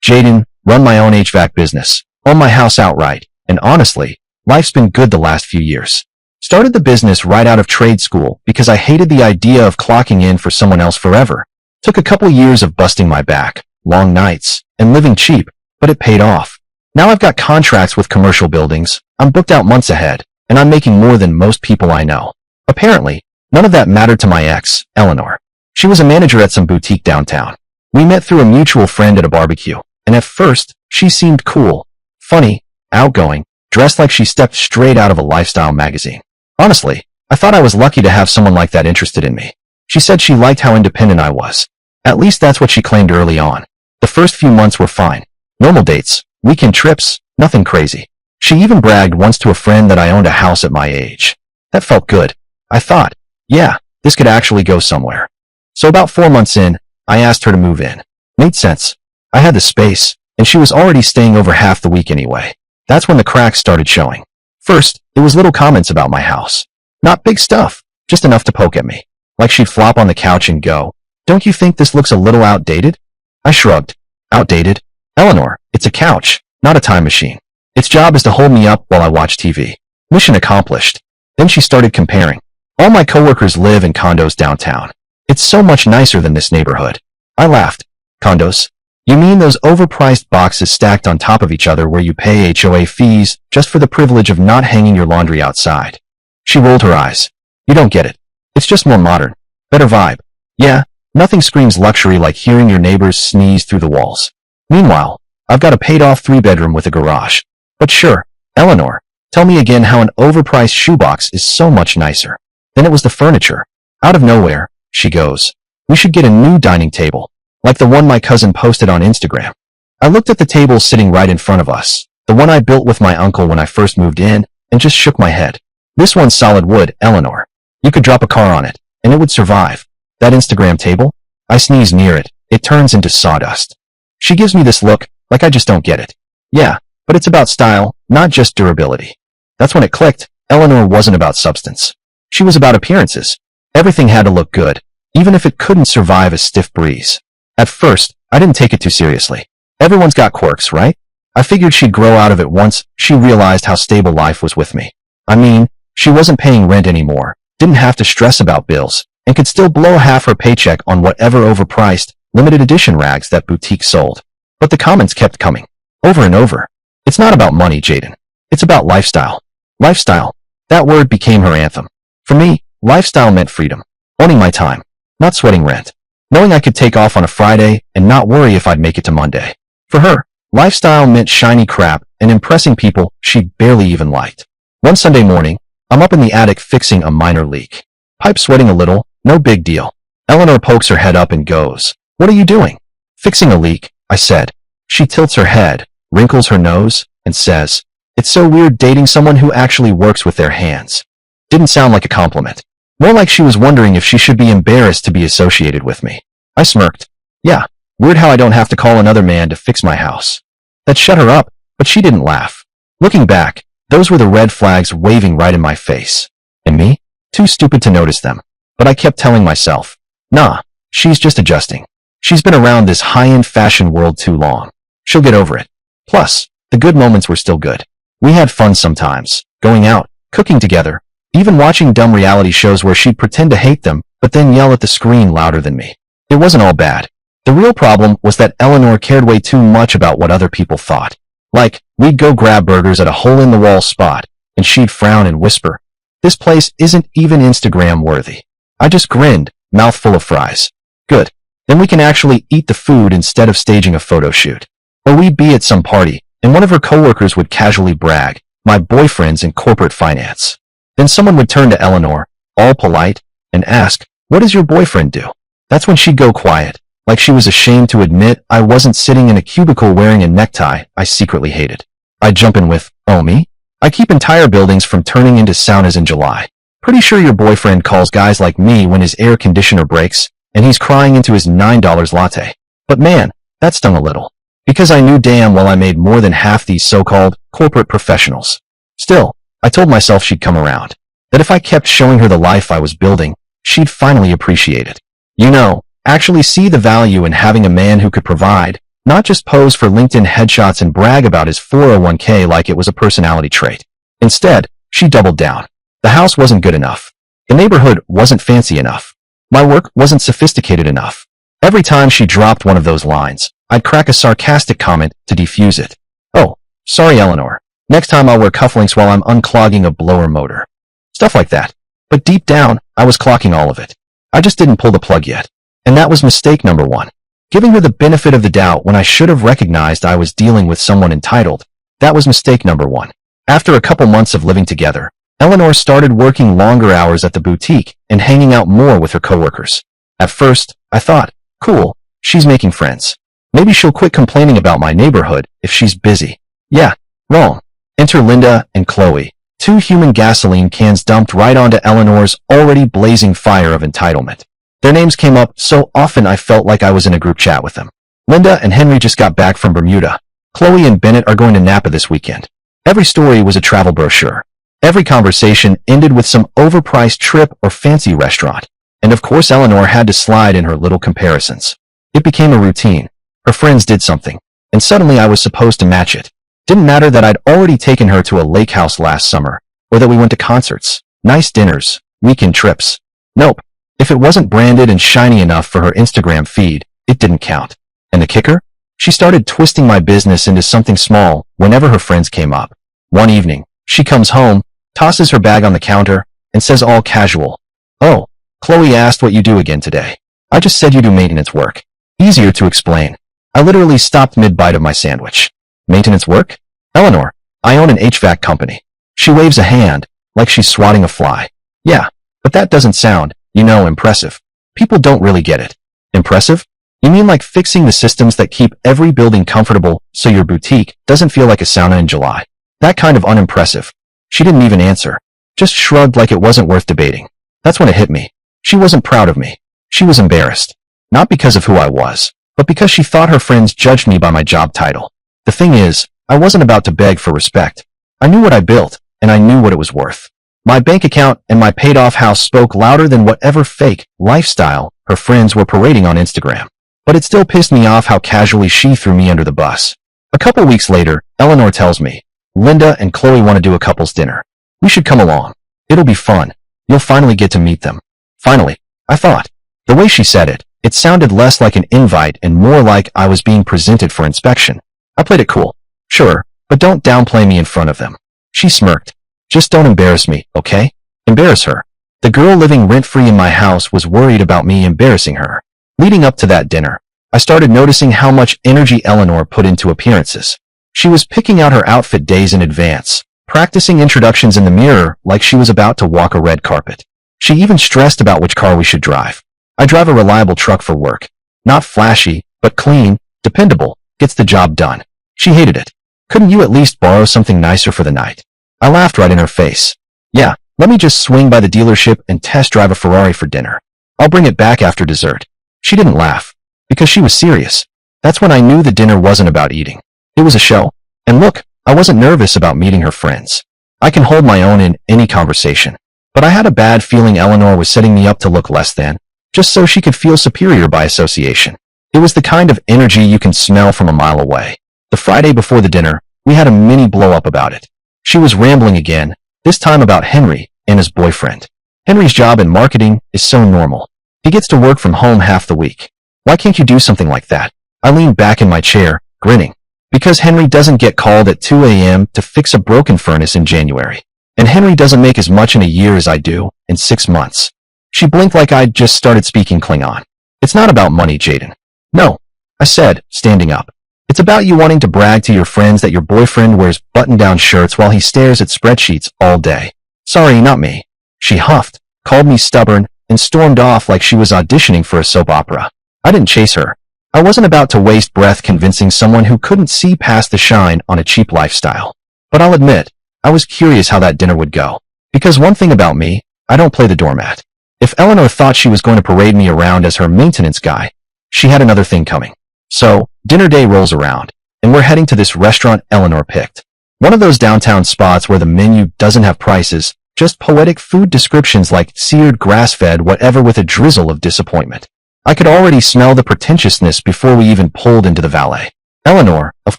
Jaden, run my own HVAC business, own my house outright, and honestly, life's been good the last few years. Started the business right out of trade school because I hated the idea of clocking in for someone else forever. Took a couple years of busting my back, long nights, and living cheap, but it paid off. Now I've got contracts with commercial buildings, I'm booked out months ahead, and I'm making more than most people I know. Apparently, none of that mattered to my ex, Eleanor. She was a manager at some boutique downtown. We met through a mutual friend at a barbecue, and at first, she seemed cool, funny, outgoing, dressed like she stepped straight out of a lifestyle magazine. Honestly, I thought I was lucky to have someone like that interested in me. She said she liked how independent I was. At least that's what she claimed early on. The first few months were fine. Normal dates, weekend trips, nothing crazy. She even bragged once to a friend that I owned a house at my age. That felt good. I thought, yeah, this could actually go somewhere. So about 4 months in, I asked her to move in. Made sense. I had the space, and she was already staying over half the week anyway. That's when the cracks started showing. First, it was little comments about my house. Not big stuff, just enough to poke at me. Like she'd flop on the couch and go, "Don't you think this looks a little outdated?" I shrugged. Outdated? Eleanor, it's a couch, not a time machine. Its job is to hold me up while I watch TV. Mission accomplished. Then she started comparing. All my coworkers live in condos downtown. It's so much nicer than this neighborhood. I laughed. Condos? You mean those overpriced boxes stacked on top of each other where you pay HOA fees just for the privilege of not hanging your laundry outside? She rolled her eyes. You don't get it. It's just more modern. Better vibe. Yeah, nothing screams luxury like hearing your neighbors sneeze through the walls. Meanwhile, I've got a paid-off 3-bedroom with a garage. But sure, Eleanor, tell me again how an overpriced shoebox is so much nicer. Then it was the furniture. Out of nowhere, she goes, "We should get a new dining table, like the one my cousin posted on Instagram." I looked at the table sitting right in front of us, the one I built with my uncle when I first moved in, and just shook my head. "This one's solid wood, Eleanor. You could drop a car on it, and it would survive. That Instagram table?" I sneeze near it. It turns into sawdust. She gives me this look, like I just don't get it. Yeah, but it's about style, not just durability. That's when it clicked. Eleanor wasn't about substance. She was about appearances. Everything had to look good, even if it couldn't survive a stiff breeze. At first, I didn't take it too seriously. Everyone's got quirks, right? I figured she'd grow out of it once she realized how stable life was with me. I mean, she wasn't paying rent anymore, didn't have to stress about bills, and could still blow half her paycheck on whatever overpriced, limited edition rags that boutique sold. But the comments kept coming, over and over. "It's not about money, Jaden. It's about lifestyle." Lifestyle. That word became her anthem. For me, lifestyle meant freedom. Owning my time. Not sweating rent. Knowing I could take off on a Friday and not worry if I'd make it to Monday. For her, lifestyle meant shiny crap and impressing people she barely even liked. One Sunday morning, I'm up in the attic fixing a minor leak. Pipe sweating a little, no big deal. Eleanor pokes her head up and goes, "What are you doing?" "Fixing a leak," I said. She tilts her head, wrinkles her nose, and says, "It's so weird dating someone who actually works with their hands." Didn't sound like a compliment. More like she was wondering if she should be embarrassed to be associated with me. I smirked. Yeah, weird how I don't have to call another man to fix my house. That shut her up, but she didn't laugh. Looking back, those were the red flags waving right in my face. And me? Too stupid to notice them. But I kept telling myself, nah, she's just adjusting. She's been around this high-end fashion world too long. She'll get over it. Plus, the good moments were still good. We had fun sometimes, going out, cooking together, even watching dumb reality shows where she'd pretend to hate them, but then yell at the screen louder than me. It wasn't all bad. The real problem was that Eleanor cared way too much about what other people thought. Like, we'd go grab burgers at a hole-in-the-wall spot, and she'd frown and whisper, "This place isn't even Instagram-worthy." I just grinned, mouth full of fries. Good. Then we can actually eat the food instead of staging a photo shoot. Or we'd be at some party, and one of her coworkers would casually brag, "My boyfriend's in corporate finance." Then someone would turn to Eleanor, all polite, and ask, "What does your boyfriend do?" That's when she'd go quiet, like she was ashamed to admit I wasn't sitting in a cubicle wearing a necktie I secretly hated. I'd jump in with, "Oh, me? I keep entire buildings from turning into saunas in July. Pretty sure your boyfriend calls guys like me when his air conditioner breaks, and he's crying into his $9 latte." But man, that stung a little. Because I knew damn well I made more than half these so-called corporate professionals. Still, I told myself she'd come around. That if I kept showing her the life I was building, she'd finally appreciate it. You know, actually see the value in having a man who could provide, Not just pose for LinkedIn headshots and brag about his 401k like it was a personality trait. Instead, she doubled down. The house wasn't good enough. The neighborhood wasn't fancy enough. My work wasn't sophisticated enough. Every time she dropped one of those lines, I'd crack a sarcastic comment to defuse it. Oh, sorry, Eleanor. Next time I'll wear cufflinks while I'm unclogging a blower motor. Stuff like that. But deep down, I was clocking all of it. I just didn't pull the plug yet. And that was mistake number one. Giving her the benefit of the doubt when I should have recognized I was dealing with someone entitled. That was mistake number one. After a couple months of living together, Eleanor started working longer hours at the boutique and hanging out more with her coworkers. At first, I thought, cool, she's making friends. Maybe she'll quit complaining about my neighborhood if she's busy. Yeah, wrong. Enter Linda and Chloe, two human gasoline cans dumped right onto Eleanor's already blazing fire of entitlement. Their names came up so often I felt like I was in a group chat with them. Linda and Henry just got back from Bermuda. Chloe and Bennett are going to Napa this weekend. Every story was a travel brochure. Every conversation ended with some overpriced trip or fancy restaurant. And of course Eleanor had to slide in her little comparisons. It became a routine. Her friends did something, and suddenly I was supposed to match it. Didn't matter that I'd already taken her to a lake house last summer, or that we went to concerts, nice dinners, weekend trips. Nope. If it wasn't branded and shiny enough for her Instagram feed, it didn't count. And the kicker? She started twisting my business into something small whenever her friends came up. One evening, she comes home, tosses her bag on the counter, and says all casual, "Oh, Chloe asked what you do again today. I just said you do maintenance work." Easier to explain. I literally stopped mid-bite of my sandwich. Maintenance work? Eleanor, I own an HVAC company. She waves a hand, like she's swatting a fly. Yeah, but that doesn't sound, impressive. People don't really get it. Impressive? You mean like fixing the systems that keep every building comfortable so your boutique doesn't feel like a sauna in July? That kind of unimpressive. She didn't even answer. Just shrugged like it wasn't worth debating. That's when it hit me. She wasn't proud of me. She was embarrassed. Not because of who I was, but because she thought her friends judged me by my job title. The thing is, I wasn't about to beg for respect. I knew what I built, and I knew what it was worth. My bank account and my paid-off house spoke louder than whatever fake lifestyle her friends were parading on Instagram. But it still pissed me off how casually she threw me under the bus. A couple weeks later, Eleanor tells me, "Linda and Chloe want to do a couple's dinner. We should come along. It'll be fun. You'll finally get to meet them." Finally, I thought. The way she said it, it sounded less like an invite and more like I was being presented for inspection. I played it cool. Sure, but don't downplay me in front of them. She smirked. Just don't embarrass me, okay? Embarrass her. The girl living rent-free in my house was worried about me embarrassing her. Leading up to that dinner, I started noticing how much energy Eleanor put into appearances. She was picking out her outfit days in advance, practicing introductions in the mirror like she was about to walk a red carpet. She even stressed about which car we should drive. I drive a reliable truck for work. Not flashy, but clean, dependable, gets the job done. She hated it. Couldn't you at least borrow something nicer for the night? I laughed right in her face. Yeah, let me just swing by the dealership and test drive a Ferrari for dinner. I'll bring it back after dessert. She didn't laugh, because she was serious. That's when I knew the dinner wasn't about eating. It was a show. And look, I wasn't nervous about meeting her friends. I can hold my own in any conversation. But I had a bad feeling Eleanor was setting me up to look less than, just so she could feel superior by association. It was the kind of energy you can smell from a mile away. The Friday before the dinner, we had a mini blow-up about it. She was rambling again, this time about Henry and his boyfriend. Henry's job in marketing is so normal. He gets to work from home half the week. Why can't you do something like that? I leaned back in my chair, grinning. Because Henry doesn't get called at 2 a.m. to fix a broken furnace in January. And Henry doesn't make as much in a year as I do in 6 months. She blinked like I'd just started speaking Klingon. It's not about money, Jaden. No, I said, standing up. It's about you wanting to brag to your friends that your boyfriend wears button-down shirts while he stares at spreadsheets all day. Sorry, not me. She huffed, called me stubborn, and stormed off like she was auditioning for a soap opera. I didn't chase her. I wasn't about to waste breath convincing someone who couldn't see past the shine on a cheap lifestyle. But I'll admit, I was curious how that dinner would go. Because one thing about me, I don't play the doormat. If Eleanor thought she was going to parade me around as her maintenance guy, she had another thing coming. So, dinner day rolls around, and we're heading to this restaurant Eleanor picked. One of those downtown spots where the menu doesn't have prices, just poetic food descriptions like seared grass-fed whatever with a drizzle of disappointment. I could already smell the pretentiousness before we even pulled into the valet. Eleanor, of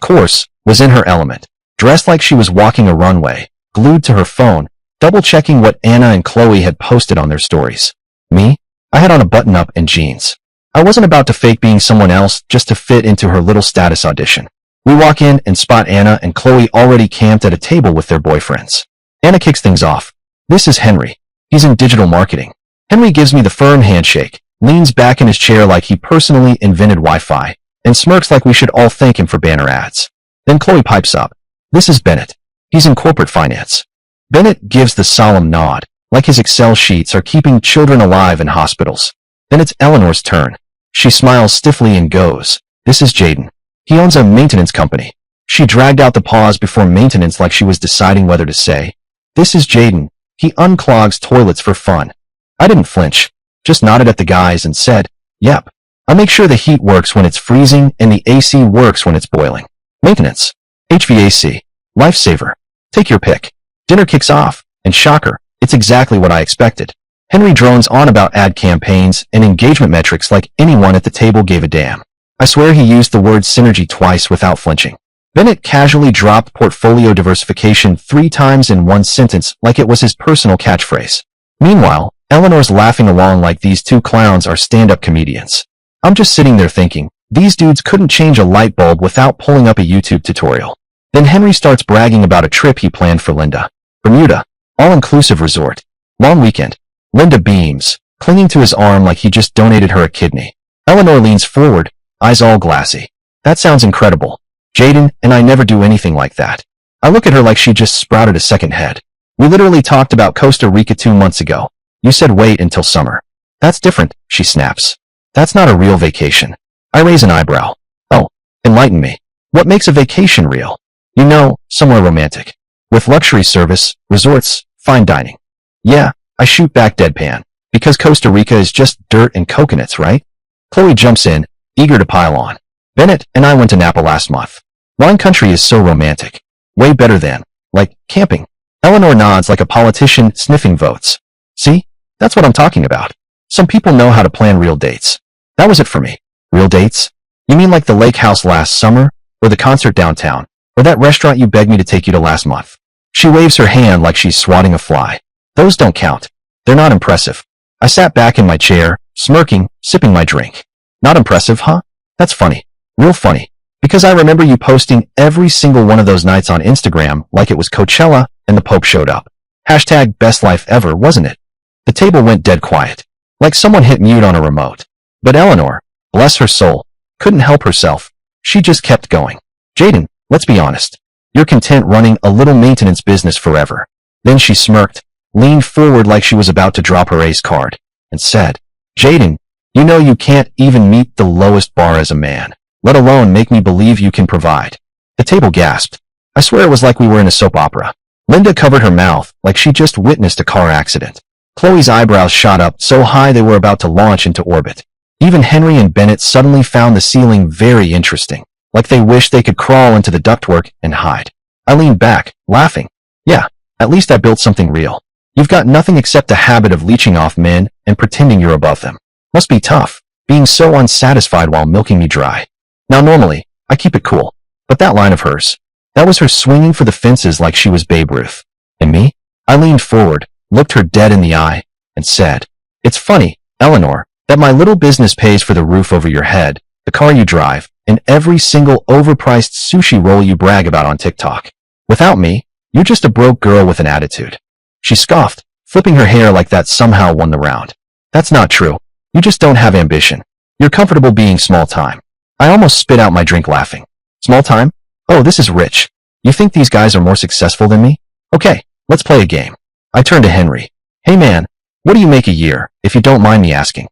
course, was in her element, dressed like she was walking a runway, glued to her phone, double-checking what Anna and Chloe had posted on their stories. Me? I had on a button-up and jeans. I wasn't about to fake being someone else just to fit into her little status audition. We walk in and spot Anna and Chloe already camped at a table with their boyfriends. Anna kicks things off. This is Henry. He's in digital marketing. Henry gives me the firm handshake, leans back in his chair like he personally invented Wi-Fi, and smirks like we should all thank him for banner ads. Then Chloe pipes up. This is Bennett. He's in corporate finance. Bennett gives the solemn nod, like his Excel sheets are keeping children alive in hospitals. Then it's Eleanor's turn. She smiles stiffly and goes, This is Jaden. He owns a maintenance company. She dragged out the pause before maintenance like she was deciding whether to say, This is Jaden. He unclogs toilets for fun. I didn't flinch, just nodded at the guys and said, Yep. I make sure the heat works when it's freezing and the AC works when it's boiling. Maintenance. HVAC. Lifesaver. Take your pick. Dinner kicks off, and shocker, it's exactly what I expected. Henry drones on about ad campaigns and engagement metrics like anyone at the table gave a damn. I swear he used the word synergy twice without flinching. Bennett casually dropped portfolio diversification 3 times in one sentence like it was his personal catchphrase. Meanwhile, Eleanor's laughing along like these two clowns are stand-up comedians. I'm just sitting there thinking, these dudes couldn't change a light bulb without pulling up a YouTube tutorial. Then Henry starts bragging about a trip he planned for Linda. Bermuda, all-inclusive resort. Long weekend. Linda beams, clinging to his arm like he just donated her a kidney. Eleanor leans forward, eyes all glassy. That sounds incredible. Jaden and I never do anything like that. I look at her like she just sprouted a second head. We literally talked about Costa Rica 2 months ago. You said wait until summer. That's different, she snaps. That's not a real vacation. I raise an eyebrow. Oh, enlighten me. What makes a vacation real? You know, somewhere romantic. With luxury service, resorts, fine dining. Yeah, I shoot back deadpan. Because Costa Rica is just dirt and coconuts, right? Chloe jumps in, eager to pile on. Bennett and I went to Napa last month. Wine country is so romantic. Way better than, like, camping. Eleanor nods like a politician sniffing votes. See? That's what I'm talking about. Some people know how to plan real dates. That was it for me. Real dates? You mean like the lake house last summer? Or the concert downtown? Or that restaurant you begged me to take you to last month? She waves her hand like she's swatting a fly. Those don't count. They're not impressive. I sat back in my chair, smirking, sipping my drink. Not impressive, huh? That's funny. Real funny. Because I remember you posting every single one of those nights on Instagram like it was Coachella and the Pope showed up. Hashtag best life ever, wasn't it? The table went dead quiet. Like someone hit mute on a remote. But Eleanor, bless her soul, couldn't help herself. She just kept going. Jaden, let's be honest. You're content running a little maintenance business forever. Then she smirked, leaned forward like she was about to drop her ace card, and said, Jaden, you know you can't even meet the lowest bar as a man, let alone make me believe you can provide. The table gasped. I swear it was like we were in a soap opera. Linda covered her mouth like she just witnessed a car accident. Chloe's eyebrows shot up so high they were about to launch into orbit. Even Henry and Bennett suddenly found the ceiling very interesting, like they wished they could crawl into the ductwork and hide. I leaned back, laughing. Yeah, at least I built something real. You've got nothing except a habit of leeching off men and pretending you're above them. Must be tough, being so unsatisfied while milking me dry. Now normally, I keep it cool, but that line of hers, that was her swinging for the fences like she was Babe Ruth. And me? I leaned forward, looked her dead in the eye, and said, It's funny, Eleanor, that my little business pays for the roof over your head, the car you drive, and every single overpriced sushi roll you brag about on TikTok. Without me, you're just a broke girl with an attitude. She scoffed, flipping her hair like that somehow won the round. That's not true. You just don't have ambition. You're comfortable being small time. I almost spit out my drink laughing. Small time? Oh, this is rich. You think these guys are more successful than me? Okay, let's play a game. I turned to Henry. Hey man, what do you make a year, if you don't mind me asking?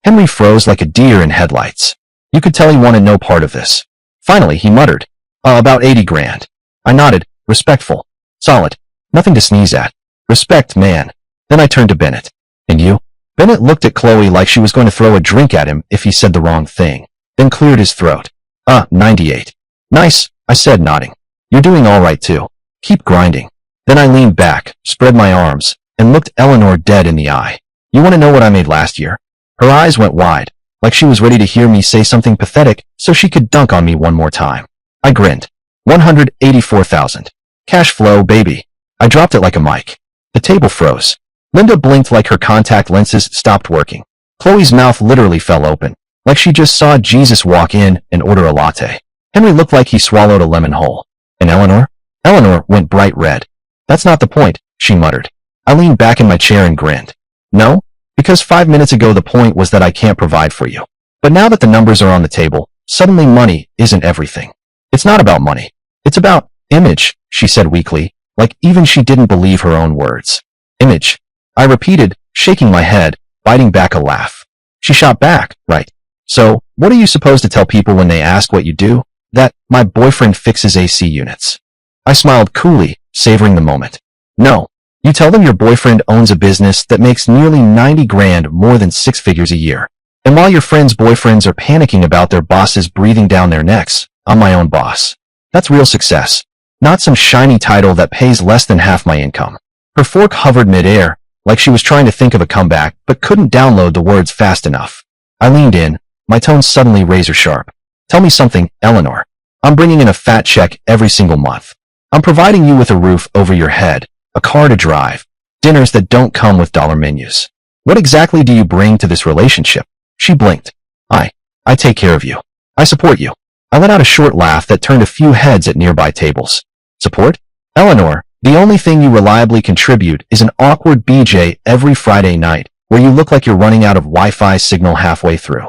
Henry froze like a deer in headlights. You could tell he wanted no part of this. Finally, he muttered, about 80 grand. I nodded, respectful. Solid. Nothing to sneeze at. Respect, man. Then I turned to Bennett. And you? Bennett looked at Chloe like she was going to throw a drink at him if he said the wrong thing, then cleared his throat. 98. Nice, I said, nodding. You're doing all right, too. Keep grinding. Then I leaned back, spread my arms, and looked Eleanor dead in the eye. You want to know what I made last year? Her eyes went wide, like she was ready to hear me say something pathetic so she could dunk on me one more time. I grinned. 184,000. Cash flow, baby. I dropped it like a mic. The table froze. Linda blinked like her contact lenses stopped working. Chloe's mouth literally fell open, like she just saw Jesus walk in and order a latte. Henry looked like he swallowed a lemon whole. And Eleanor? Eleanor went bright red. That's not the point, she muttered. I leaned back in my chair and grinned. No? Because 5 minutes ago the point was that I can't provide for you. But now that the numbers are on the table, suddenly money isn't everything. It's not about money. It's about image, she said weakly, like even she didn't believe her own words. Image. I repeated, shaking my head, biting back a laugh. She shot back, right. So, what are you supposed to tell people when they ask what you do? That my boyfriend fixes AC units. I smiled coolly, savoring the moment. No. You tell them your boyfriend owns a business that makes nearly 90 grand more than 6 figures a year. And while your friends' boyfriends are panicking about their bosses breathing down their necks, I'm my own boss. That's real success. Not some shiny title that pays less than half my income. Her fork hovered midair, like she was trying to think of a comeback, but couldn't download the words fast enough. I leaned in, my tone suddenly razor sharp. Tell me something, Eleanor. I'm bringing in a fat check every single month. I'm providing you with a roof over your head, a car to drive, dinners that don't come with dollar menus. What exactly do you bring to this relationship? She blinked. I take care of you. I support you. I let out a short laugh that turned a few heads at nearby tables. Support? Eleanor, the only thing you reliably contribute is an awkward BJ every Friday night, where you look like you're running out of Wi-Fi signal halfway through.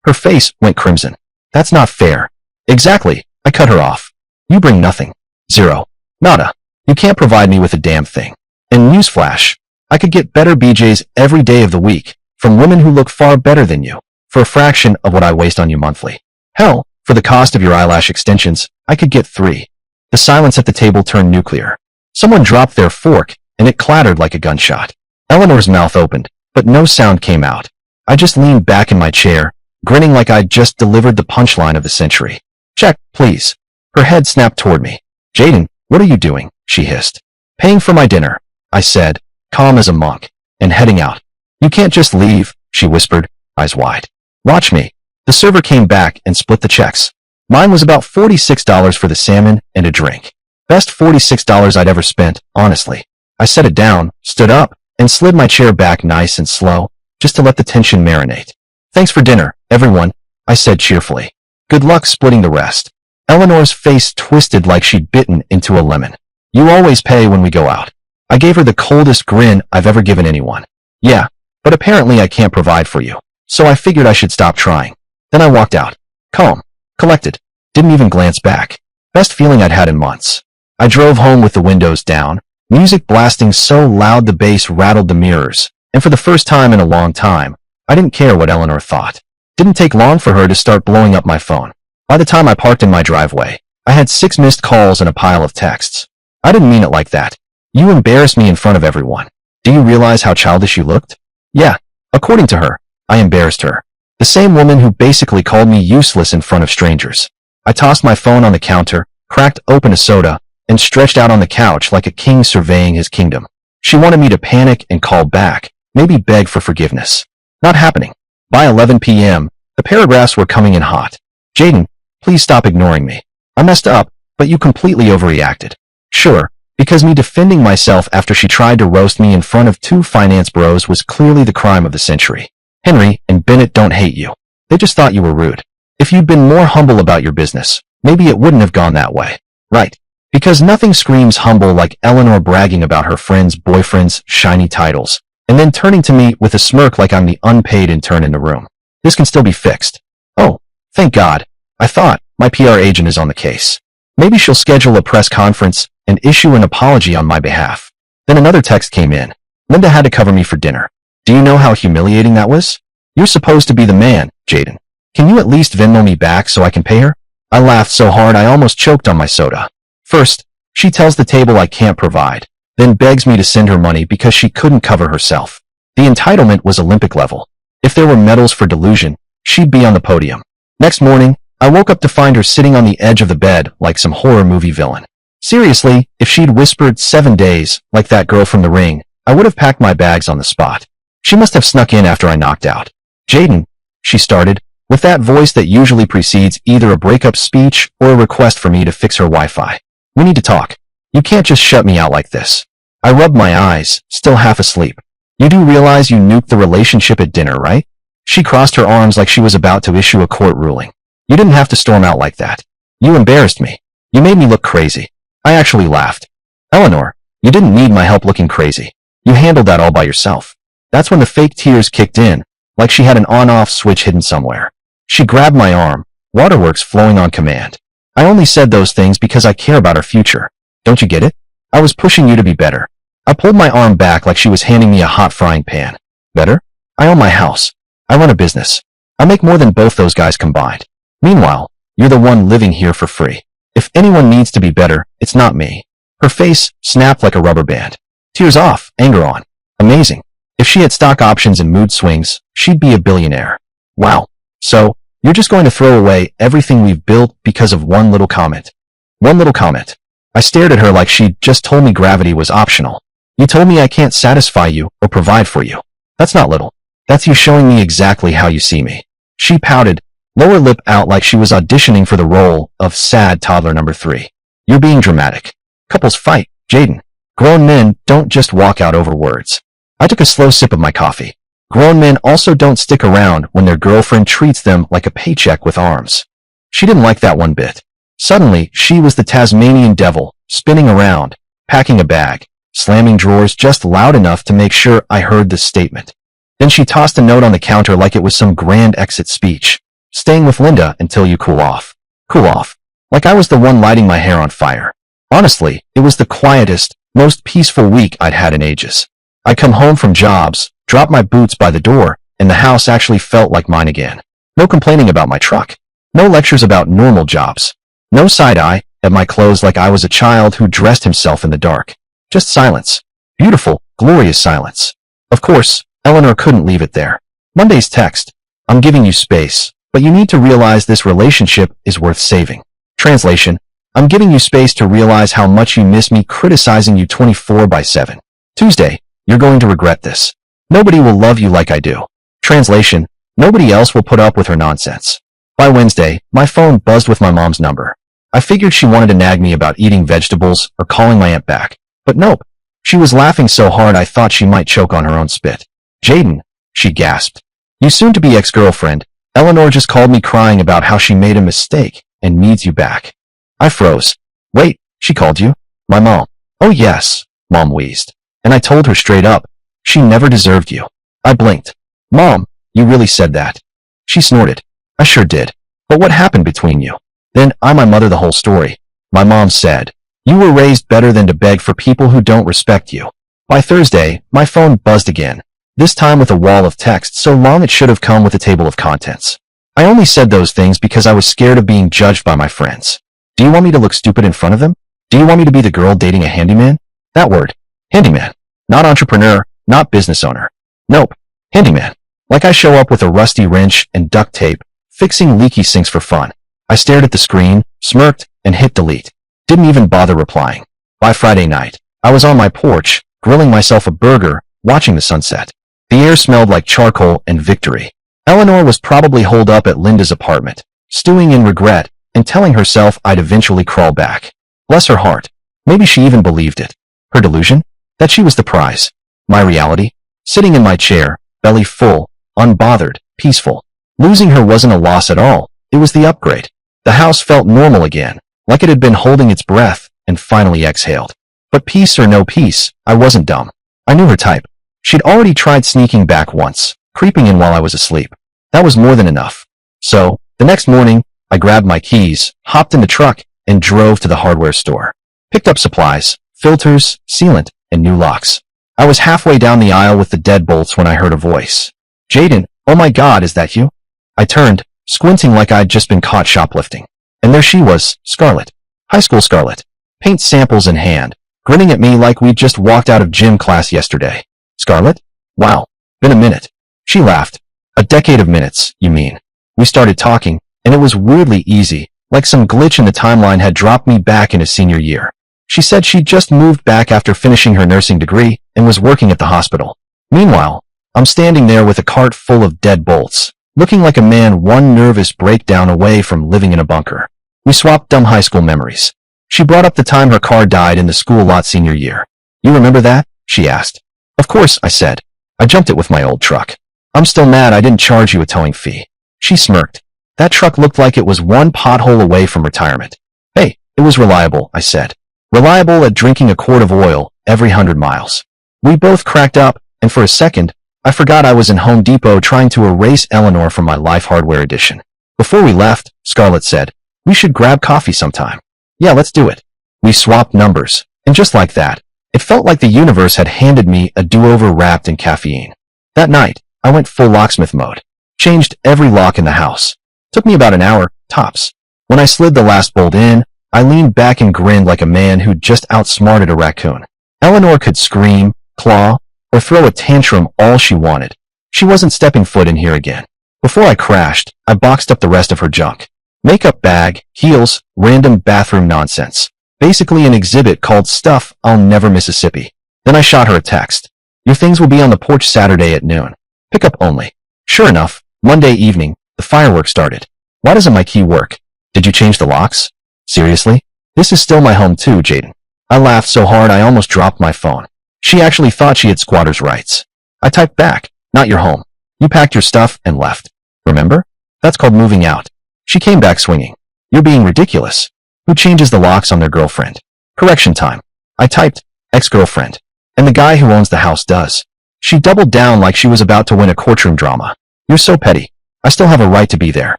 Her face went crimson. That's not fair. Exactly, I cut her off. You bring nothing. Zero. Nada. You can't provide me with a damn thing. And newsflash, I could get better BJs every day of the week, from women who look far better than you, for a fraction of what I waste on you monthly. Hell, for the cost of your eyelash extensions, I could get 3. The silence at the table turned nuclear. Someone dropped their fork, and it clattered like a gunshot. Eleanor's mouth opened, but no sound came out. I just leaned back in my chair, grinning like I'd just delivered the punchline of the century. Check, please. Her head snapped toward me. Jaden, what are you doing? She hissed. Paying for my dinner, I said, calm as a monk, and heading out. You can't just leave, she whispered, eyes wide. Watch me. The server came back and split the checks. Mine was about $46 for the salmon and a drink. Best $46 I'd ever spent, honestly. I set it down, stood up, and slid my chair back nice and slow, just to let the tension marinate. Thanks for dinner, everyone, I said cheerfully. Good luck splitting the rest. Eleanor's face twisted like she'd bitten into a lemon. You always pay when we go out. I gave her the coldest grin I've ever given anyone. Yeah, but apparently I can't provide for you. So I figured I should stop trying. Then I walked out. Calm. Collected. Didn't even glance back. Best feeling I'd had in months. I drove home with the windows down, music blasting so loud the bass rattled the mirrors, and for the first time in a long time, I didn't care what Eleanor thought. Didn't take long for her to start blowing up my phone. By the time I parked in my driveway, I had 6 missed calls and a pile of texts. I didn't mean it like that. You embarrassed me in front of everyone. Do you realize how childish you looked? Yeah, according to her, I embarrassed her. The same woman who basically called me useless in front of strangers. I tossed my phone on the counter, cracked open a soda, and stretched out on the couch like a king surveying his kingdom. She wanted me to panic and call back, maybe beg for forgiveness. Not happening. By 11 p.m., the paragraphs were coming in hot. Jaden, please stop ignoring me. I messed up, but you completely overreacted. Sure, because me defending myself after she tried to roast me in front of 2 finance bros was clearly the crime of the century. Henry and Bennett don't hate you. They just thought you were rude. If you'd been more humble about your business, maybe it wouldn't have gone that way. Right. Because nothing screams humble like Eleanor bragging about her friends' boyfriends' shiny titles, and then turning to me with a smirk like I'm the unpaid intern in the room. This can still be fixed. Oh, thank God. I thought, my PR agent is on the case. Maybe she'll schedule a press conference and issue an apology on my behalf. Then another text came in. Linda had to cover me for dinner. Do you know how humiliating that was? You're supposed to be the man, Jaden. Can you at least Venmo me back so I can pay her? I laughed so hard I almost choked on my soda. First, she tells the table I can't provide, then begs me to send her money because she couldn't cover herself. The entitlement was Olympic level. If there were medals for delusion, she'd be on the podium. Next morning, I woke up to find her sitting on the edge of the bed like some horror movie villain. Seriously, if she'd whispered 7 days, like that girl from The Ring, I would have packed my bags on the spot. She must have snuck in after I knocked out. Jaden, she started, with that voice that usually precedes either a breakup speech or a request for me to fix her Wi-Fi. We need to talk. You can't just shut me out like this. I rubbed my eyes, still half asleep. You do realize you nuked the relationship at dinner, right? She crossed her arms like she was about to issue a court ruling. You didn't have to storm out like that. You embarrassed me. You made me look crazy. I actually laughed. Eleanor, you didn't need my help looking crazy. You handled that all by yourself. That's when the fake tears kicked in, like she had an on-off switch hidden somewhere. She grabbed my arm, waterworks flowing on command. I only said those things because I care about our future. Don't you get it? I was pushing you to be better. I pulled my arm back like she was handing me a hot frying pan. Better? I own my house. I run a business. I make more than both those guys combined. Meanwhile, you're the one living here for free. If anyone needs to be better, it's not me. Her face snapped like a rubber band. Tears off, anger on. Amazing. If she had stock options and mood swings, she'd be a billionaire. Wow. So, you're just going to throw away everything we've built because of one little comment. One little comment. I stared at her like she'd just told me gravity was optional. You told me I can't satisfy you or provide for you. That's not little. That's you showing me exactly how you see me. She pouted, lower lip out like she was auditioning for the role of sad toddler number 3. You're being dramatic. Couples fight, Jaden. Grown men don't just walk out over words. I took a slow sip of my coffee. Grown men also don't stick around when their girlfriend treats them like a paycheck with arms. She didn't like that one bit. Suddenly, she was the Tasmanian devil, spinning around, packing a bag, slamming drawers just loud enough to make sure I heard the statement. Then she tossed a note on the counter like it was some grand exit speech. Staying with Linda until you cool off. Cool off. Like I was the one lighting my hair on fire. Honestly, it was the quietest, most peaceful week I'd had in ages. I come home from jobs, drop my boots by the door, and the house actually felt like mine again. No complaining about my truck. No lectures about normal jobs. No side-eye at my clothes like I was a child who dressed himself in the dark. Just silence. Beautiful, glorious silence. Of course, Eleanor couldn't leave it there. Monday's text. I'm giving you space, but you need to realize this relationship is worth saving. Translation. I'm giving you space to realize how much you miss me criticizing you 24/7. Tuesday. You're going to regret this. Nobody will love you like I do. Translation. Nobody else will put up with her nonsense. By Wednesday, my phone buzzed with my mom's number. I figured she wanted to nag me about eating vegetables or calling my aunt back. But nope. She was laughing so hard I thought she might choke on her own spit. Jaden, she gasped. You soon-to-be ex-girlfriend, Eleanor just called me crying about how she made a mistake and needs you back. I froze. Wait, she called you? My mom. Oh yes, Mom wheezed. And I told her straight up, she never deserved you. I blinked. Mom, you really said that? She snorted. I sure did. But what happened between you? Then I my mother the whole story. My mom said, you were raised better than to beg for people who don't respect you. By Thursday, my phone buzzed again, this time with a wall of text so long it should have come with a table of contents. I only said those things because I was scared of being judged by my friends. Do you want me to look stupid in front of them? Do you want me to be the girl dating a handyman? That word. Handyman. Not entrepreneur, not business owner. Nope. Handyman. Like I show up with a rusty wrench and duct tape, fixing leaky sinks for fun. I stared at the screen, smirked, and hit delete. Didn't even bother replying. By Friday night, I was on my porch, grilling myself a burger, watching the sunset. The air smelled like charcoal and victory. Eleanor was probably holed up at Linda's apartment, stewing in regret, and telling herself I'd eventually crawl back. Bless her heart. Maybe she even believed it. Her delusion? That she was the prize. My reality? Sitting in my chair, belly full, unbothered, peaceful. Losing her wasn't a loss at all. It was the upgrade. The house felt normal again, like it had been holding its breath and finally exhaled. But peace or no peace, I wasn't dumb. I knew her type. She'd already tried sneaking back once, creeping in while I was asleep. That was more than enough. So, the next morning, I grabbed my keys, hopped in the truck, and drove to the hardware store. Picked up supplies, filters, sealant, and new locks. I was halfway down the aisle with the deadbolts when I heard a voice. Jaden, oh my God, is that you? I turned, squinting like I'd just been caught shoplifting. And there she was, Scarlett. High school Scarlett. Paint samples in hand, grinning at me like we'd just walked out of gym class yesterday. Scarlett? Wow, been a minute. She laughed. A decade of minutes, you mean. We started talking, and it was weirdly easy, like some glitch in the timeline had dropped me back into senior year. She said she'd just moved back after finishing her nursing degree and was working at the hospital. Meanwhile, I'm standing there with a cart full of dead bolts, looking like a man one nervous breakdown away from living in a bunker. We swapped dumb high school memories. She brought up the time her car died in the school lot senior year. You remember that? She asked. Of course, I said. I jumped it with my old truck. I'm still mad I didn't charge you a towing fee. She smirked. That truck looked like it was one pothole away from retirement. Hey, it was reliable, I said. Reliable at drinking a quart of oil every 100 miles. We both cracked up, and for a second, I forgot I was in Home Depot trying to erase Eleanor from my Life Hardware edition. Before we left, Scarlett said, we should grab coffee sometime. Yeah, let's do it. We swapped numbers, and just like that, it felt like the universe had handed me a do-over wrapped in caffeine. That night, I went full locksmith mode. Changed every lock in the house. Took me about an hour, tops. When I slid the last bolt in, I leaned back and grinned like a man who'd just outsmarted a raccoon. Eleanor could scream, claw, or throw a tantrum all she wanted. She wasn't stepping foot in here again. Before I crashed, I boxed up the rest of her junk. Makeup bag, heels, random bathroom nonsense. Basically an exhibit called Stuff I'll Never Mississippi. Then I shot her a text. Your things will be on the porch Saturday at noon. Pickup only. Sure enough, Monday evening, the fireworks started. Why doesn't my key work? Did you change the locks? Seriously? This is still my home too, Jaden. I laughed so hard I almost dropped my phone. She actually thought she had squatter's rights. I typed back, not your home. You packed your stuff and left. Remember? That's called moving out. She came back swinging. You're being ridiculous. Who changes the locks on their girlfriend? Correction time. I typed, ex-girlfriend. And the guy who owns the house does. She doubled down like she was about to win a courtroom drama. You're so petty. I still have a right to be there.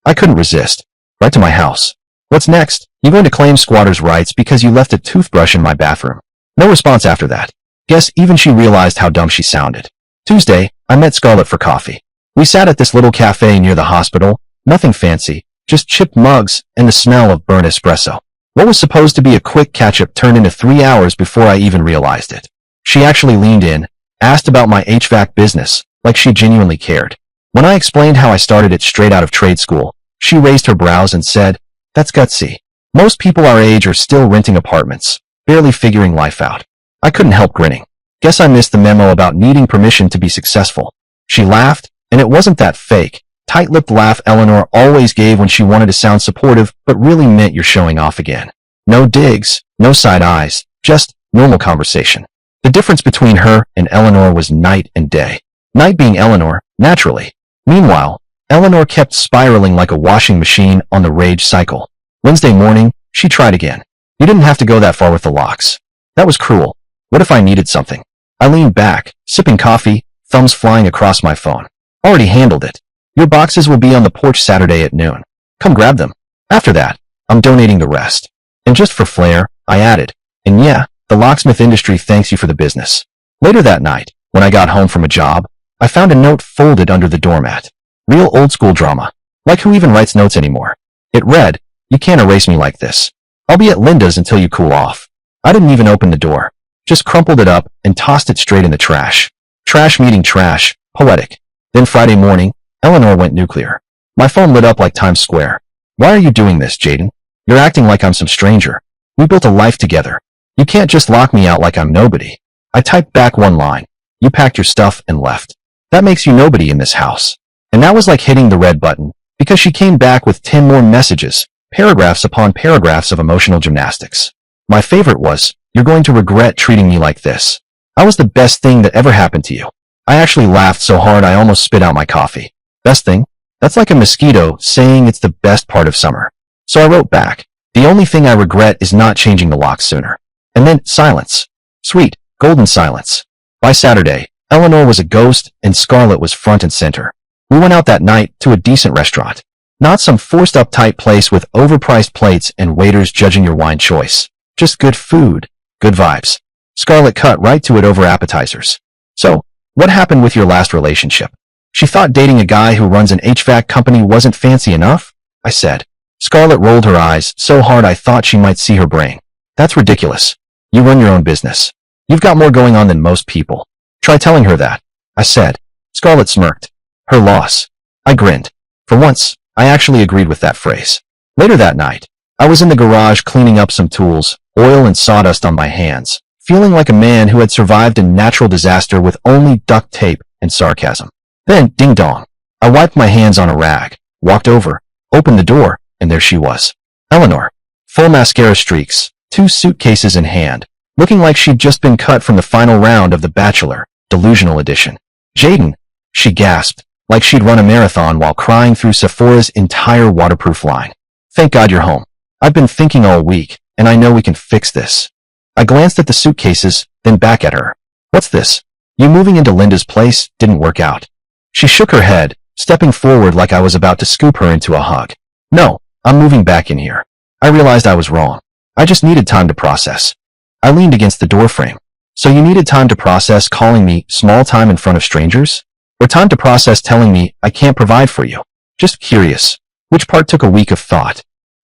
I couldn't resist. Right to my house. What's next? You going to claim squatter's rights because you left a toothbrush in my bathroom? No response after that. Guess even she realized how dumb she sounded. Tuesday, I met Scarlett for coffee. We sat at this little cafe near the hospital. Nothing fancy. Just chipped mugs and the smell of burnt espresso. What was supposed to be a quick catch-up turned into 3 hours before I even realized it. She actually leaned in, asked about my HVAC business, like she genuinely cared. When I explained how I started it straight out of trade school, she raised her brows and said, that's gutsy. Most people our age are still renting apartments, barely figuring life out. I couldn't help grinning. Guess I missed the memo about needing permission to be successful. She laughed, and it wasn't that fake, tight-lipped laugh Eleanor always gave when she wanted to sound supportive but really meant you're showing off again. No digs, no side eyes, just normal conversation. The difference between her and Eleanor was night and day. Night being Eleanor, naturally. Meanwhile, Eleanor kept spiraling like a washing machine on the rage cycle. Wednesday morning, she tried again. You didn't have to go that far with the locks. That was cruel. What if I needed something? I leaned back, sipping coffee, thumbs flying across my phone. Already handled it. Your boxes will be on the porch Saturday at noon. Come grab them. After that, I'm donating the rest. And just for flair, I added, and yeah, the locksmith industry thanks you for the business. Later that night, when I got home from a job, I found a note folded under the doormat. Real old school drama. Like who even writes notes anymore? It read, you can't erase me like this. I'll be at Linda's until you cool off. I didn't even open the door. Just crumpled it up and tossed it straight in the trash. Trash meeting trash. Poetic. Then Friday morning, Eleanor went nuclear. My phone lit up like Times Square. Why are you doing this, Jaden? You're acting like I'm some stranger. We built a life together. You can't just lock me out like I'm nobody. I typed back one line. You packed your stuff and left. That makes you nobody in this house. And that was like hitting the red button, because she came back with 10 more messages, paragraphs upon paragraphs of emotional gymnastics. My favorite was, you're going to regret treating me like this. I was the best thing that ever happened to you. I actually laughed so hard I almost spit out my coffee. Best thing? That's like a mosquito saying it's the best part of summer. So I wrote back, the only thing I regret is not changing the locks sooner. And then silence. Sweet, golden silence. By Saturday, Eleanor was a ghost and Scarlett was front and center. We went out that night to a decent restaurant. Not some forced uptight place with overpriced plates and waiters judging your wine choice. Just good food, good vibes. Scarlett cut right to it over appetizers. So, what happened with your last relationship? She thought dating a guy who runs an HVAC company wasn't fancy enough? I said. Scarlett rolled her eyes so hard I thought she might see her brain. That's ridiculous. You run your own business. You've got more going on than most people. Try telling her that. I said. Scarlett smirked. Her loss. I grinned. For once, I actually agreed with that phrase. Later that night, I was in the garage cleaning up some tools, oil and sawdust on my hands, feeling like a man who had survived a natural disaster with only duct tape and sarcasm. Then, ding dong. I wiped my hands on a rag, walked over, opened the door, and there she was. Eleanor. Full mascara streaks, 2 suitcases in hand, looking like she'd just been cut from the final round of The Bachelor, delusional edition. Jaden, she gasped, like she'd run a marathon while crying through Sephora's entire waterproof line. Thank God you're home. I've been thinking all week, and I know we can fix this. I glanced at the suitcases, then back at her. What's this? You moving into Linda's place didn't work out. She shook her head, stepping forward like I was about to scoop her into a hug. No, I'm moving back in here. I realized I was wrong. I just needed time to process. I leaned against the doorframe. So you needed time to process calling me small time in front of strangers? Or time to process telling me I can't provide for you? Just curious. Which part took a week of thought?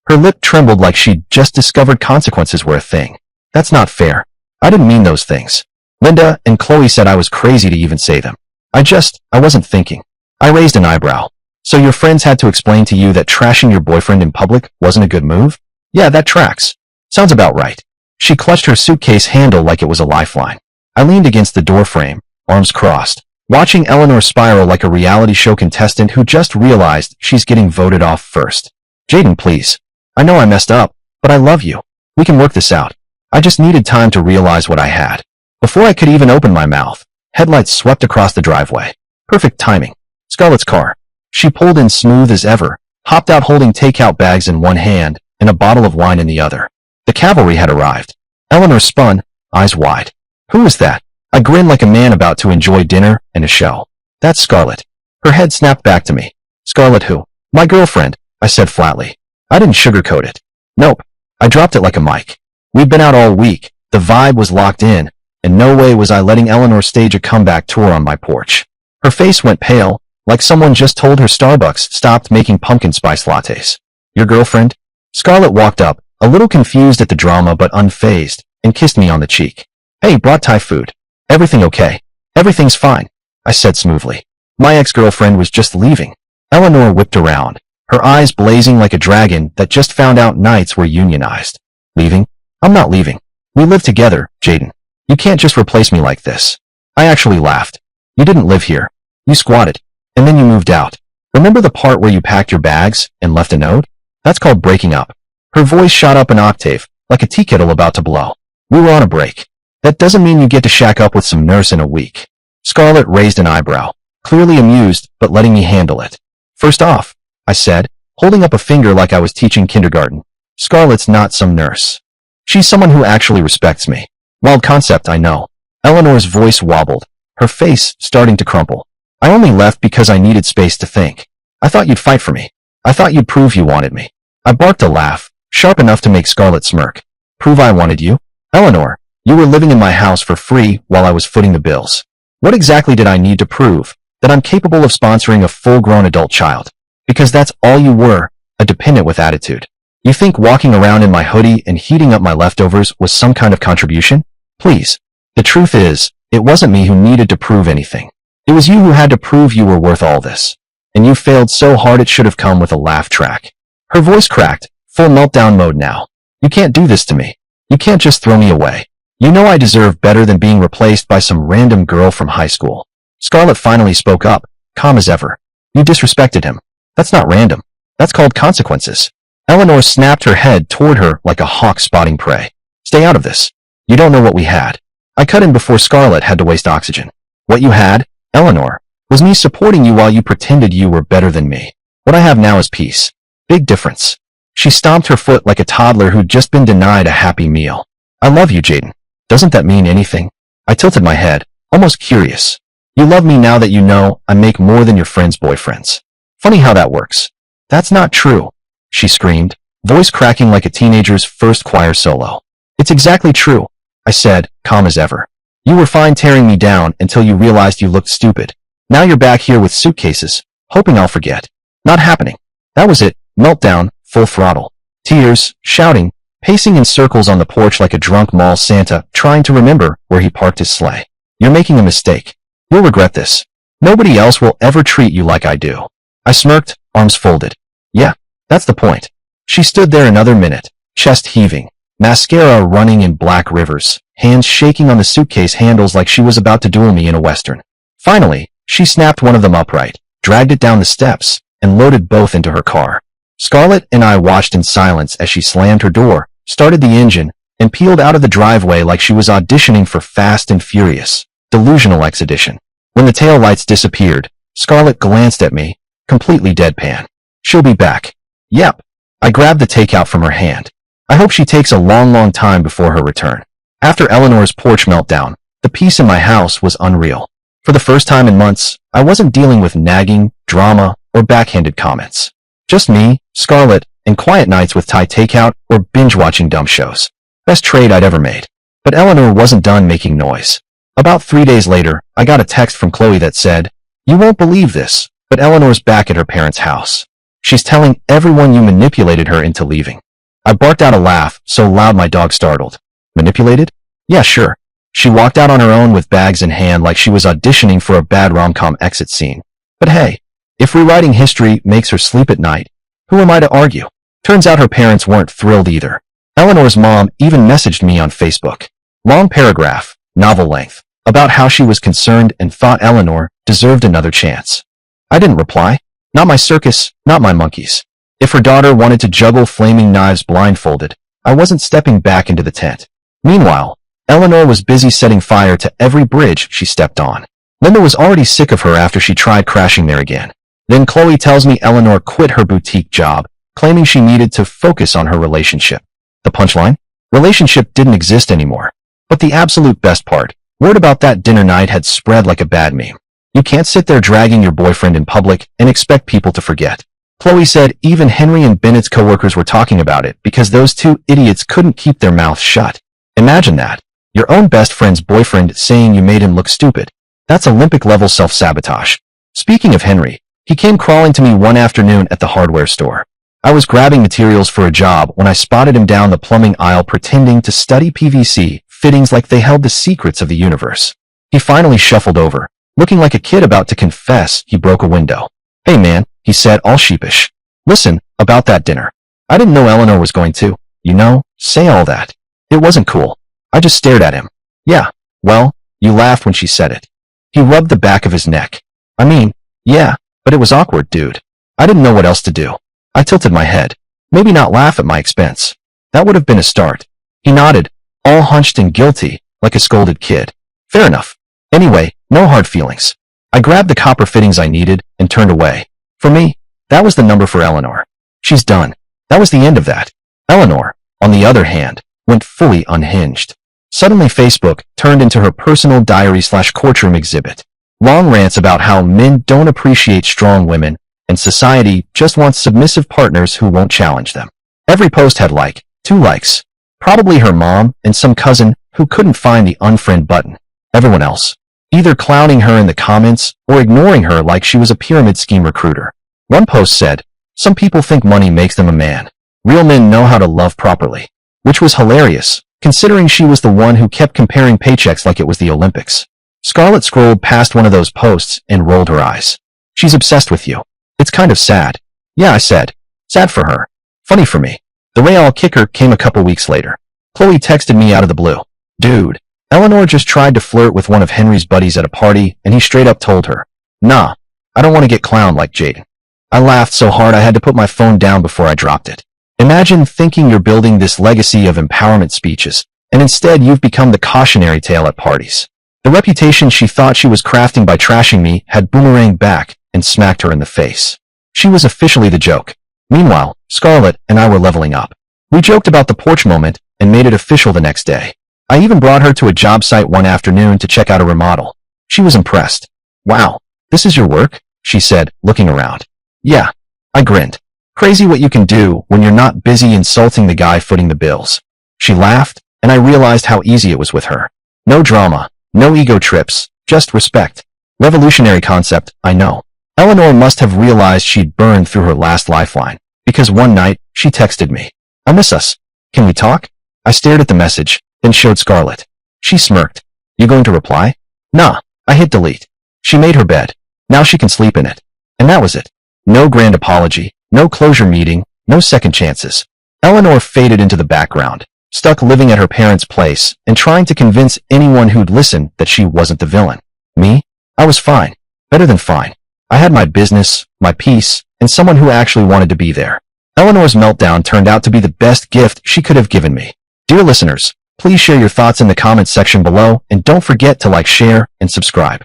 Her lip trembled like she'd just discovered consequences were a thing. That's not fair. I didn't mean those things. Linda and Chloe said I was crazy to even say them. I wasn't thinking. I raised an eyebrow. So your friends had to explain to you that trashing your boyfriend in public wasn't a good move? Yeah, that tracks. Sounds about right. She clutched her suitcase handle like it was a lifeline. I leaned against the doorframe, arms crossed, watching Eleanor spiral like a reality show contestant who just realized she's getting voted off first. Jaden, please. I know I messed up, but I love you. We can work this out. I just needed time to realize what I had. Before I could even open my mouth, headlights swept across the driveway. Perfect timing. Scarlett's car. She pulled in smooth as ever, hopped out holding takeout bags in one hand and a bottle of wine in the other. The cavalry had arrived. Eleanor spun, eyes wide. Who was that? I grinned like a man about to enjoy dinner and a show. That's Scarlett. Her head snapped back to me. Scarlett who? My girlfriend, I said flatly. I didn't sugarcoat it. Nope. I dropped it like a mic. We'd been out all week, the vibe was locked in, and no way was I letting Eleanor stage a comeback tour on my porch. Her face went pale, like someone just told her Starbucks stopped making pumpkin spice lattes. Your girlfriend? Scarlett walked up, a little confused at the drama but unfazed, and kissed me on the cheek. Hey, brought Thai food. Everything okay? Everything's fine, I said smoothly. My ex-girlfriend was just leaving. Eleanor whipped around, her eyes blazing like a dragon that just found out nights were unionized. Leaving? I'm not leaving. We live together, Jaden. You can't just replace me like this. I actually laughed. You didn't live here. You squatted. And then you moved out. Remember the part where you packed your bags and left a note? That's called breaking up. Her voice shot up an octave, like a tea kettle about to blow. We were on a break. That doesn't mean you get to shack up with some nurse in a week. Scarlett raised an eyebrow, clearly amused but letting me handle it. First off, I said, holding up a finger like I was teaching kindergarten. Scarlett's not some nurse. She's someone who actually respects me. Wild concept, I know. Eleanor's voice wobbled, her face starting to crumple. I only left because I needed space to think. I thought you'd fight for me. I thought you'd prove you wanted me. I barked a laugh, sharp enough to make Scarlett smirk. Prove I wanted you? Eleanor, you were living in my house for free while I was footing the bills. What exactly did I need to prove? That I'm capable of sponsoring a full-grown adult child. Because that's all you were, a dependent with attitude. You think walking around in my hoodie and heating up my leftovers was some kind of contribution? Please. The truth is, it wasn't me who needed to prove anything. It was you who had to prove you were worth all this. And you failed so hard it should have come with a laugh track. Her voice cracked, full meltdown mode now. You can't do this to me. You can't just throw me away. You know I deserve better than being replaced by some random girl from high school. Scarlett finally spoke up, calm as ever. You disrespected him. That's not random. That's called consequences. Eleanor snapped her head toward her like a hawk spotting prey. Stay out of this. You don't know what we had. I cut in before Scarlett had to waste oxygen. What you had, Eleanor, was me supporting you while you pretended you were better than me. What I have now is peace. Big difference. She stomped her foot like a toddler who'd just been denied a happy meal. I love you, Jaden. Doesn't that mean anything? I tilted my head, almost curious. You love me now that you know I make more than your friends' boyfriends. Funny how that works. That's not true, she screamed, voice cracking like a teenager's first choir solo. It's exactly true, I said, calm as ever. You were fine tearing me down until you realized you looked stupid. Now you're back here with suitcases, hoping I'll forget. Not happening. That was it, meltdown, full throttle. Tears, shouting, pacing in circles on the porch like a drunk mall Santa trying to remember where he parked his sleigh. You're making a mistake. You'll regret this. Nobody else will ever treat you like I do. I smirked, arms folded. Yeah, that's the point. She stood there another minute, chest heaving, mascara running in black rivers, hands shaking on the suitcase handles like she was about to duel me in a western. Finally, she snapped one of them upright, dragged it down the steps, and loaded both into her car. Scarlett and I watched in silence as she slammed her door, started the engine, and peeled out of the driveway like she was auditioning for Fast and Furious, Delusional X Edition. When the taillights disappeared, Scarlett glanced at me, completely deadpan. She'll be back. Yep. I grabbed the takeout from her hand. I hope she takes a long time before her return. After Eleanor's porch meltdown, the peace in my house was unreal. For the first time in months, I wasn't dealing with nagging, drama, or backhanded comments. Just me, Scarlett, and quiet nights with Thai takeout or binge-watching dumb shows. Best trade I'd ever made. But Eleanor wasn't done making noise. About 3 days later, I got a text from Chloe that said, "You won't believe this, but Eleanor's back at her parents' house. She's telling everyone you manipulated her into leaving." I barked out a laugh so loud my dog startled. Manipulated? Yeah, sure. She walked out on her own with bags in hand like she was auditioning for a bad rom-com exit scene. But hey, if rewriting history makes her sleep at night, who am I to argue? Turns out her parents weren't thrilled either. Eleanor's mom even messaged me on Facebook. Long paragraph, novel length, about how she was concerned and thought Eleanor deserved another chance. I didn't reply. Not my circus, not my monkeys. If her daughter wanted to juggle flaming knives blindfolded, I wasn't stepping back into the tent. Meanwhile, Eleanor was busy setting fire to every bridge she stepped on. Linda was already sick of her after she tried crashing there again. Then Chloe tells me Eleanor quit her boutique job, claiming she needed to focus on her relationship. The punchline? Relationship didn't exist anymore. But the absolute best part, word about that dinner night had spread like a bad meme. You can't sit there dragging your boyfriend in public and expect people to forget. Chloe said even Henry and Bennett's coworkers were talking about it because those two idiots couldn't keep their mouths shut. Imagine that. Your own best friend's boyfriend saying you made him look stupid. That's Olympic-level self-sabotage. Speaking of Henry, he came crawling to me one afternoon at the hardware store. I was grabbing materials for a job when I spotted him down the plumbing aisle pretending to study PVC fittings like they held the secrets of the universe. He finally shuffled over, looking like a kid about to confess he broke a window. "Hey man," he said, all sheepish. "Listen, about that dinner. I didn't know Eleanor was going to, say all that. It wasn't cool." I just stared at him. "Yeah, well, you laughed when she said it." He rubbed the back of his neck. "I mean, yeah, but it was awkward, dude. I didn't know what else to do." I tilted my head. Maybe not laugh at my expense. That would have been a start. He nodded, all hunched and guilty, like a scolded kid. Fair enough. Anyway, no hard feelings. I grabbed the copper fittings I needed and turned away. For me, that was the number for Eleanor. She's done. That was the end of that. Eleanor, on the other hand, went fully unhinged. Suddenly Facebook turned into her personal diary/courtroom exhibit. Long rants about how men don't appreciate strong women and society just wants submissive partners who won't challenge them. Every post had 2 likes. Probably her mom and some cousin who couldn't find the unfriend button. Everyone else, either clowning her in the comments or ignoring her like she was a pyramid scheme recruiter. One post said, "Some people think money makes them a man. Real men know how to love properly," which was hilarious, considering she was the one who kept comparing paychecks like it was the Olympics. Scarlett scrolled past one of those posts and rolled her eyes. "She's obsessed with you. It's kind of sad." "Yeah," I said. "Sad for her. Funny for me." The real kicker came a couple weeks later. Chloe texted me out of the blue. "Dude, Eleanor just tried to flirt with one of Henry's buddies at a party and he straight up told her, 'Nah, I don't want to get clowned like Jaden.'" I laughed so hard I had to put my phone down before I dropped it. Imagine thinking you're building this legacy of empowerment speeches, and instead you've become the cautionary tale at parties. The reputation she thought she was crafting by trashing me had boomeranged back and smacked her in the face. She was officially the joke. Meanwhile, Scarlett and I were leveling up. We joked about the porch moment and made it official the next day. I even brought her to a job site one afternoon to check out a remodel. She was impressed. "Wow, this is your work?" she said, looking around. "Yeah." I grinned. Crazy what you can do when you're not busy insulting the guy footing the bills. She laughed, and I realized how easy it was with her. No drama, no ego trips, just respect. Revolutionary concept, I know. Eleanor must have realized she'd burned through her last lifeline, because one night, she texted me. "I miss us. Can we talk?" I stared at the message, then showed Scarlett. She smirked. "You going to reply?" "Nah." I hit delete. She made her bed. Now she can sleep in it. And that was it. No grand apology, no closure meeting, no second chances. Eleanor faded into the background, stuck living at her parents' place and trying to convince anyone who'd listen that she wasn't the villain. Me? I was fine. Better than fine. I had my business, my peace, and someone who actually wanted to be there. Eleanor's meltdown turned out to be the best gift she could have given me. Dear listeners, please share your thoughts in the comments section below, and don't forget to like, share, and subscribe.